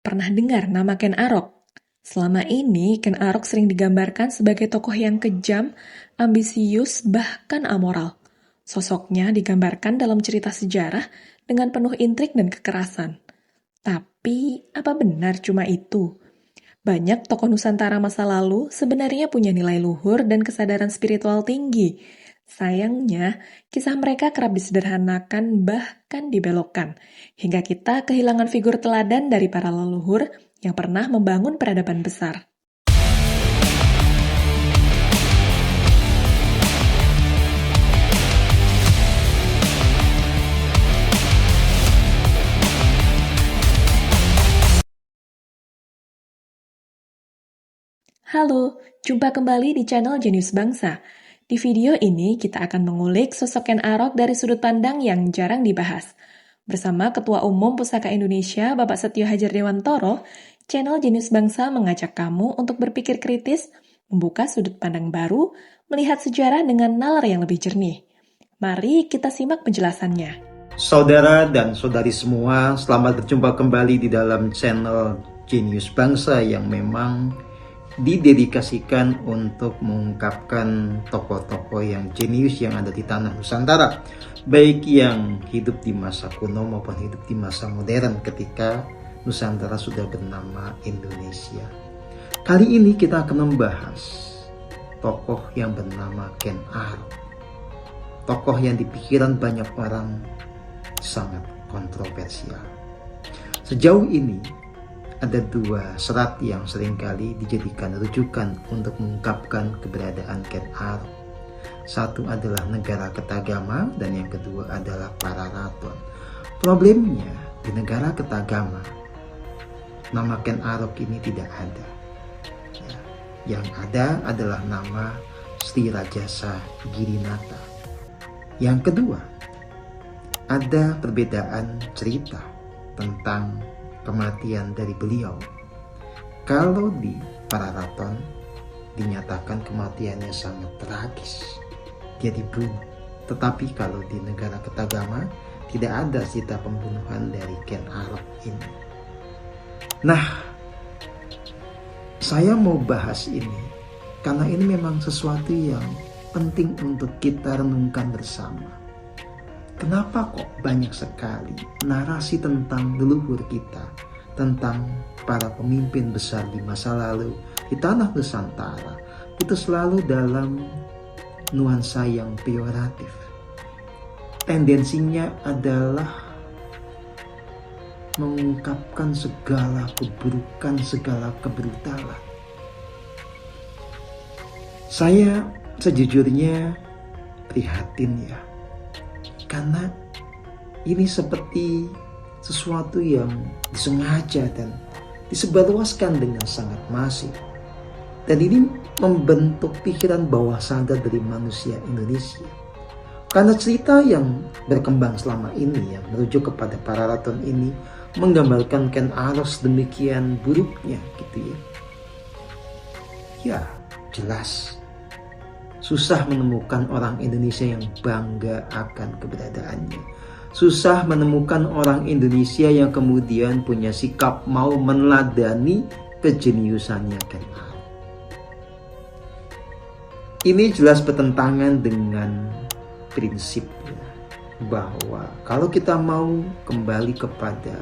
Pernah dengar nama Ken Arok? Selama ini, Ken Arok sering digambarkan sebagai tokoh yang kejam, ambisius, bahkan amoral. Sosoknya digambarkan dalam cerita sejarah dengan penuh intrik dan kekerasan. Tapi, apa benar cuma itu? Banyak tokoh Nusantara masa lalu sebenarnya punya nilai luhur dan kesadaran spiritual tinggi. Sayangnya, kisah mereka kerap disederhanakan bahkan dibelokkan, hingga kita kehilangan figur teladan dari para leluhur yang pernah membangun peradaban besar. Halo, jumpa kembali di channel Jenius Bangsa. Di video ini kita akan mengulik sosok Ken Arok dari sudut pandang yang jarang dibahas. Bersama Ketua Umum Pusaka Indonesia, Bapak Setio Hadjar Dewantoro, channel Jenius Bangsa mengajak kamu untuk berpikir kritis, membuka sudut pandang baru, melihat sejarah dengan nalar yang lebih jernih. Mari kita simak penjelasannya. Saudara dan saudari semua, selamat berjumpa kembali di dalam channel Jenius Bangsa yang memang didedikasikan untuk mengungkapkan tokoh-tokoh yang jenius yang ada di tanah Nusantara, baik yang hidup di masa kuno maupun hidup di masa modern ketika Nusantara sudah bernama Indonesia. Kali ini kita akan membahas tokoh yang bernama Ken Arok, tokoh yang di pikiran banyak orang sangat kontroversial. Sejauh ini ada dua serat yang seringkali dijadikan rujukan untuk mengungkapkan keberadaan Ken Arok. Satu adalah Negara Ketagama dan yang kedua adalah Pararaton. Problemnya di Negara Ketagama, nama Ken Arok ini tidak ada. Yang ada adalah nama Sri Rajasa Girinata. Yang kedua, ada perbedaan cerita tentang kematian dari beliau. Kalau di Pararaton dinyatakan kematiannya sangat tragis, dia dibunuh. Tetapi kalau di Negara Ketagama tidak ada cerita pembunuhan dari Ken Arok ini. Nah, saya mau bahas ini karena ini memang sesuatu yang penting untuk kita renungkan bersama. Kenapa kok banyak sekali narasi tentang leluhur kita, tentang para pemimpin besar di masa lalu di tanah Nusantara itu selalu dalam nuansa yang peyoratif. Tendensinya adalah mengungkapkan segala keburukan, segala kebrutalan. Saya sejujurnya prihatin ya, karena ini seperti sesuatu yang disengaja dan disebarluaskan dengan sangat masif. Dan ini membentuk pikiran bawah sadar dari manusia Indonesia. Karena cerita yang berkembang selama ini yang merujuk kepada Pararaton ini menggambarkan Ken Arok demikian buruknya gitu ya. Ya, jelas susah menemukan orang Indonesia yang bangga akan keberadaannya. Susah menemukan orang Indonesia yang kemudian punya sikap mau meneladani kejeniusannya Ken Arok. Ini jelas bertentangan dengan prinsipnya bahwa kalau kita mau kembali kepada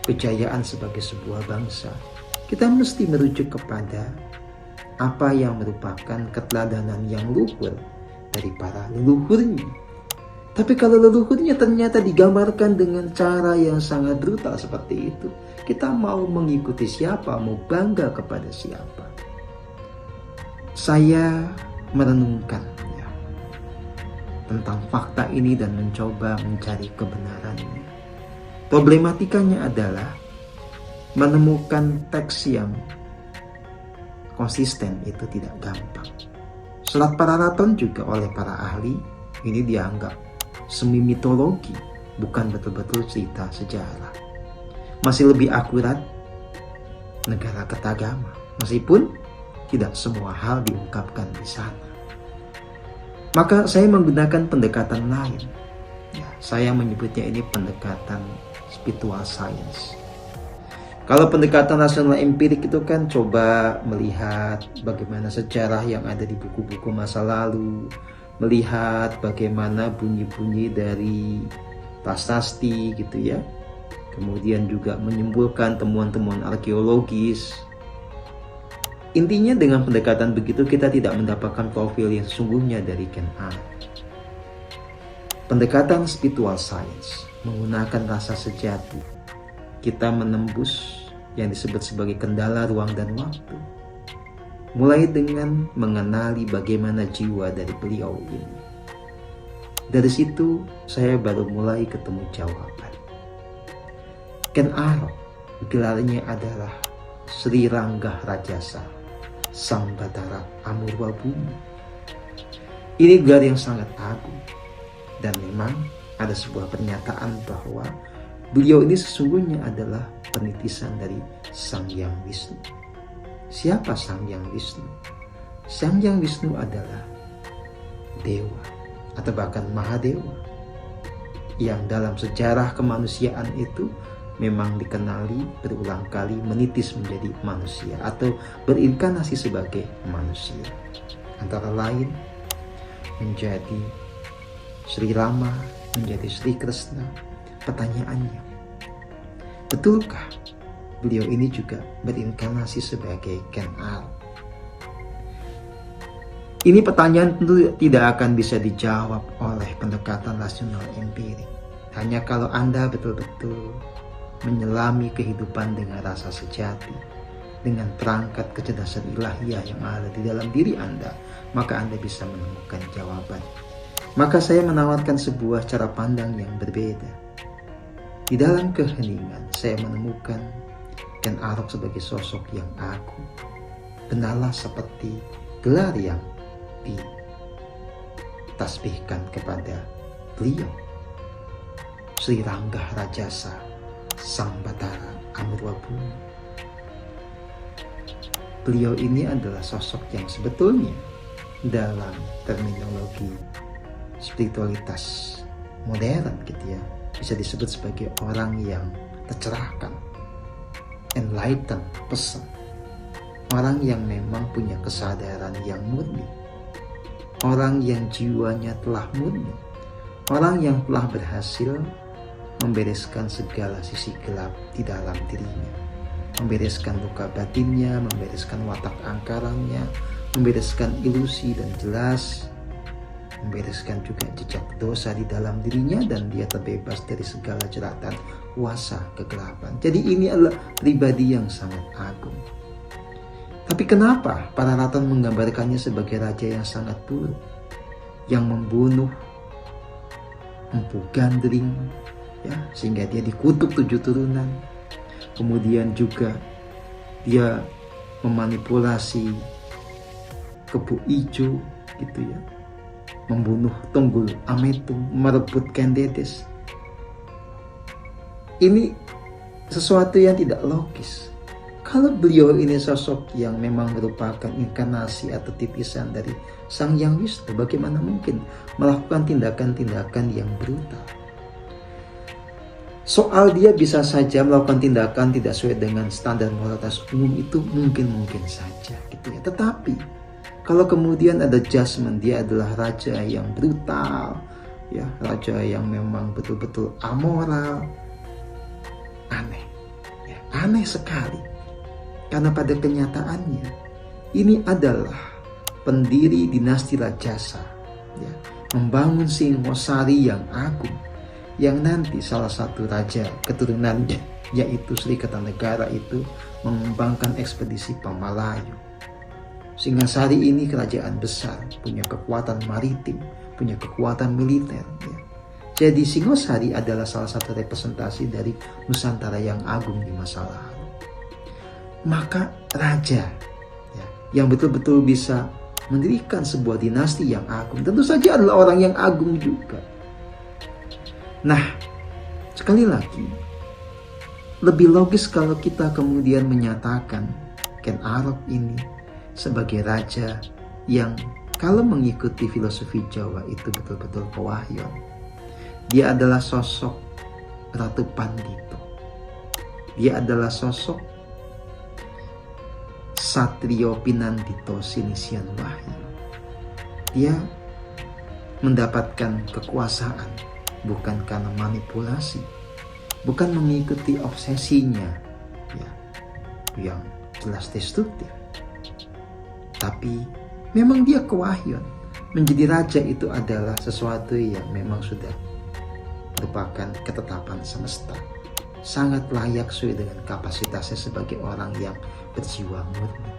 kejayaan sebagai sebuah bangsa, kita mesti merujuk kepada apa yang merupakan keteladanan yang luhur dari para leluhurnya. Tapi kalau leluhurnya ternyata digambarkan dengan cara yang sangat brutal seperti itu, kita mau mengikuti siapa, mau bangga kepada siapa? Saya merenungkan ya, tentang fakta ini dan mencoba mencari kebenarannya. Problematikanya adalah menemukan teks yang konsisten itu tidak gampang. Serat Pararaton juga oleh para ahli ini dianggap semi mitologi, bukan betul-betul cerita sejarah. Masih lebih akurat Negara Ketagama, meskipun tidak semua hal diungkapkan di sana. Maka saya menggunakan pendekatan lain. Ya, saya menyebutnya ini pendekatan spiritual science. Kalau pendekatan rasional empirik itu kan coba melihat bagaimana sejarah yang ada di buku-buku masa lalu, melihat bagaimana bunyi-bunyi dari prasasti gitu ya. Kemudian juga menyimpulkan temuan-temuan arkeologis. Intinya dengan pendekatan begitu kita tidak mendapatkan profil yang sesungguhnya dari Ken Arok. Pendekatan spiritual science menggunakan rasa sejati. Kita menembus yang disebut sebagai kendala ruang dan waktu. Mulai dengan mengenali bagaimana jiwa dari beliau ini. Dari situ saya baru mulai ketemu jawaban. Ken Arok gelarnya adalah Sri Rangga Rajasa Sang Batara Amurwa Bumi. Ini gelar yang sangat agung. Dan memang ada sebuah pernyataan bahwa beliau ini sesungguhnya adalah penitisan dari Sang Hyang Wisnu. Siapa Sang Hyang Wisnu? Sang Hyang Wisnu adalah dewa atau bahkan Mahadewa yang dalam sejarah kemanusiaan itu memang dikenali berulang kali menitis menjadi manusia atau berinkarnasi sebagai manusia. Antara lain menjadi Sri Rama, menjadi Sri Krishna. Pertanyaannya, betulkah beliau ini juga berinkarnasi sebagai Ken Arok? Ini pertanyaan tentu tidak akan bisa dijawab oleh pendekatan rasional empirik. Hanya kalau Anda betul-betul menyelami kehidupan dengan rasa sejati, dengan perangkat kecerdasan ilahiyah yang ada di dalam diri Anda, maka Anda bisa menemukan jawaban. Maka saya menawarkan sebuah cara pandang yang berbeda. Di dalam keheningan saya menemukan Ken Arok sebagai sosok yang agung. Benarlah seperti gelar yang ditasbihkan kepada beliau, Sri Rangga Rajasa Sang Batara Amurwa Bumi. Beliau ini adalah sosok yang sebetulnya dalam terminologi spiritualitas modern gitu ya, bisa disebut sebagai orang yang tercerahkan, enlightened person, orang yang memang punya kesadaran yang murni, orang yang jiwanya telah murni, orang yang telah berhasil membereskan segala sisi gelap di dalam dirinya, membereskan luka batinnya, membereskan watak angkarannya, membereskan ilusi dan jelas, membereskan juga jejak dosa di dalam dirinya, dan dia terbebas dari segala jeratan kuasa kegelapan. Jadi ini adalah pribadi yang sangat agung. Tapi kenapa para ratan menggambarkannya sebagai raja yang sangat buruk, yang membunuh Empu Gandring, ya, sehingga dia dikutuk 7 turunan. Kemudian juga dia memanipulasi Kebu Ijo gitu ya, membunuh Tunggul Ametung, merebut Kendedes. Ini sesuatu yang tidak logis. Kalau beliau ini sosok yang memang merupakan inkarnasi atau titisan dari Sang Hyang Wisnu, bagaimana mungkin melakukan tindakan-tindakan yang brutal? Soal dia bisa saja melakukan tindakan tidak sesuai dengan standar moralitas umum itu mungkin saja gitu ya. Tetapi kalau kemudian ada judgment dia adalah raja yang brutal, ya, raja yang memang betul-betul amoral, aneh, ya, aneh sekali. Karena pada kenyataannya ini adalah pendiri dinasti Rajasa, ya, membangun Singosari yang agung, yang nanti salah satu raja keturunannya yaitu Sri Kertanegara itu mengembangkan ekspedisi Pamalayu. Singasari ini kerajaan besar, punya kekuatan maritim, punya kekuatan militer. Ya. Jadi Singosari adalah salah satu representasi dari Nusantara yang agung di masa lalu. Maka raja, ya, yang betul-betul bisa mendirikan sebuah dinasti yang agung, tentu saja adalah orang yang agung juga. Nah, sekali lagi, lebih logis kalau kita kemudian menyatakan Ken Arok ini sebagai raja yang kalau mengikuti filosofi Jawa itu betul-betul pewahyon. Dia adalah sosok Ratu Pandito. Dia adalah sosok Satrio Pinandito Sinisian Wahyu. Dia mendapatkan kekuasaan bukan karena manipulasi, bukan mengikuti obsesinya ya, yang jelas destruktif, tapi memang dia kewahyuan. Menjadi raja itu adalah sesuatu yang memang sudah merupakan ketetapan semesta, sangat layak sesuai dengan kapasitasnya sebagai orang yang berjiwa murni.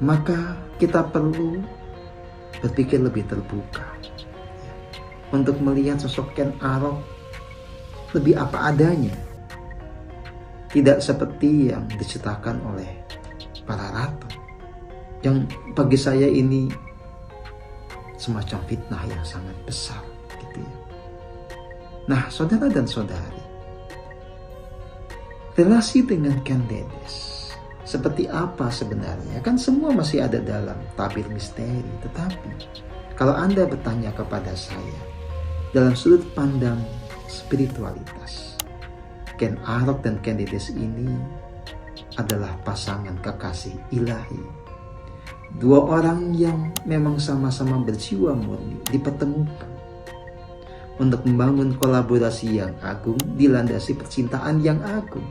Maka kita perlu berpikir lebih terbuka untuk melihat sosok Ken Arok lebih apa adanya, tidak seperti yang diceritakan oleh para ratu, yang bagi saya ini semacam fitnah yang sangat besar gitu ya. Nah, saudara dan saudari, relasi dengan Ken Dedes seperti apa sebenarnya? Kan semua masih ada dalam tabir misteri. Tetapi kalau Anda bertanya kepada saya, dalam sudut pandang spiritualitas, Ken Arok dan Ken Dedes ini adalah pasangan kekasih ilahi. Dua orang yang memang sama-sama berjiwa murni dipertemukan untuk membangun kolaborasi yang agung dilandasi percintaan yang agung.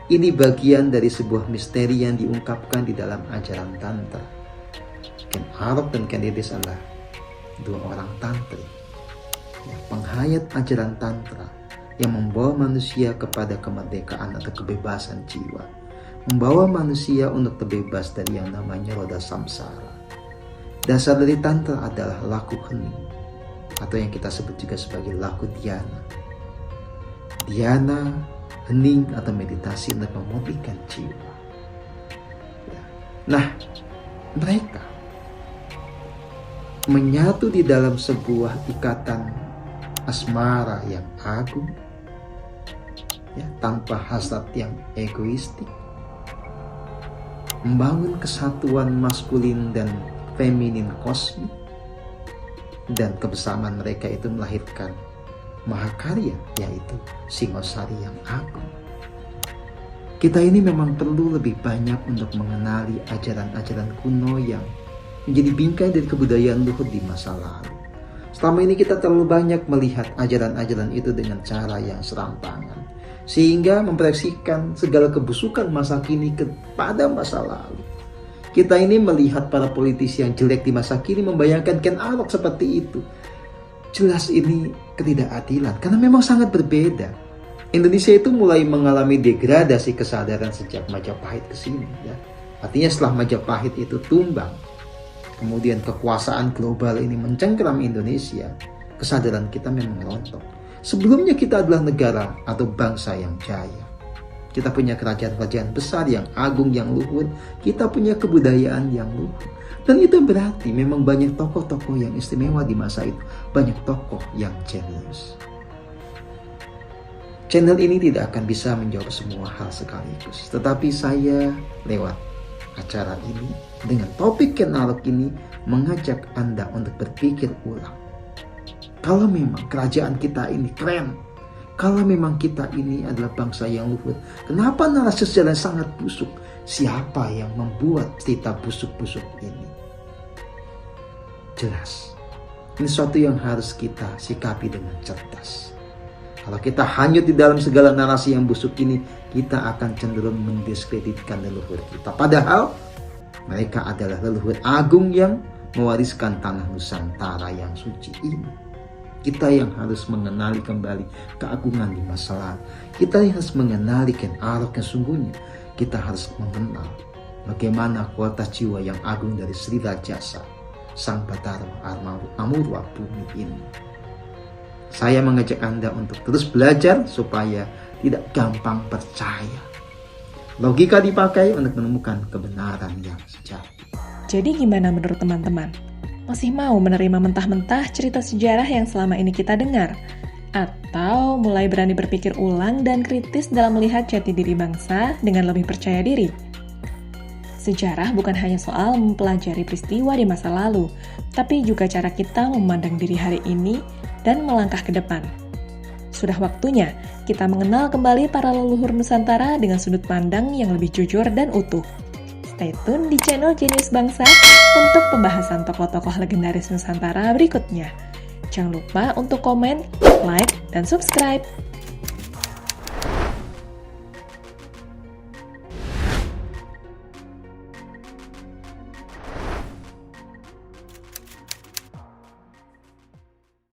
Ini bagian dari sebuah misteri yang diungkapkan di dalam ajaran Tantra. Ken Arok dan Ken Dedes adalah dua orang tantri, penghayat ajaran Tantra yang membawa manusia kepada kemerdekaan atau kebebasan jiwa, membawa manusia untuk terbebas dari yang namanya roda samsara. Dasar dari Tantra adalah laku hening, atau yang kita sebut juga sebagai laku dhyana. Dhyana, hening atau meditasi untuk memulihkan jiwa. Nah, mereka menyatu di dalam sebuah ikatan asmara yang agung, ya, tanpa hasrat yang egoistik, membangun kesatuan maskulin dan feminin kosmik, dan kebersamaan mereka itu melahirkan mahakarya, yaitu Singosari yang agung. Kita ini memang perlu lebih banyak untuk mengenali ajaran-ajaran kuno yang menjadi bingkai dari kebudayaan luhur di masa lalu. Selama ini kita terlalu banyak melihat ajaran-ajaran itu dengan cara yang serampangan, sehingga memproyeksikan segala kebusukan masa kini kepada masa lalu. Kita ini melihat para politisi yang jelek di masa kini membayangkan Ken Arok seperti itu. Jelas ini ketidakadilan karena memang sangat berbeda. Indonesia itu mulai mengalami degradasi kesadaran sejak Majapahit ke sini, ya. Artinya setelah Majapahit itu tumbang, kemudian kekuasaan global ini mencengkeram Indonesia, kesadaran kita memang rontok. Sebelumnya kita adalah negara atau bangsa yang jaya. Kita punya kerajaan-kerajaan besar yang agung, yang luhur. Kita punya kebudayaan yang luhur. Dan itu berarti memang banyak tokoh-tokoh yang istimewa di masa itu. Banyak tokoh yang jenius. Channel ini tidak akan bisa menjawab semua hal sekaligus. Tetapi saya lewat acara ini dengan topik Ken Arok ini mengajak Anda untuk berpikir ulang. Kalau memang kerajaan kita ini keren, kalau memang kita ini adalah bangsa yang luhur, kenapa narasi sejarah sangat busuk? Siapa yang membuat cerita busuk-busuk ini? Jelas, ini sesuatu yang harus kita sikapi dengan cerdas. Kalau kita hanyut di dalam segala narasi yang busuk ini, kita akan cenderung mendiskreditkan leluhur kita. Padahal mereka adalah leluhur agung yang mewariskan tanah Nusantara yang suci ini. Kita yang harus mengenali kembali keagungan di masa lalu. Kita yang harus mengenali Ken Arok yang sungguhnya. Kita harus mengenal bagaimana kualitas jiwa yang agung dari Sri Rajasa, Sang Bathara Amurwa bumi ini. Saya mengajak Anda untuk terus belajar supaya tidak gampang percaya. Logika dipakai untuk menemukan kebenaran yang sejati. Jadi gimana menurut teman-teman? Masih mau menerima mentah-mentah cerita sejarah yang selama ini kita dengar? Atau mulai berani berpikir ulang dan kritis dalam melihat jati diri bangsa dengan lebih percaya diri? Sejarah bukan hanya soal mempelajari peristiwa di masa lalu, tapi juga cara kita memandang diri hari ini dan melangkah ke depan. Sudah waktunya kita mengenal kembali para leluhur Nusantara dengan sudut pandang yang lebih jujur dan utuh. Stay tune di channel Jenius Bangsa untuk pembahasan tokoh-tokoh legendaris Nusantara berikutnya. Jangan lupa untuk komen, like, dan subscribe.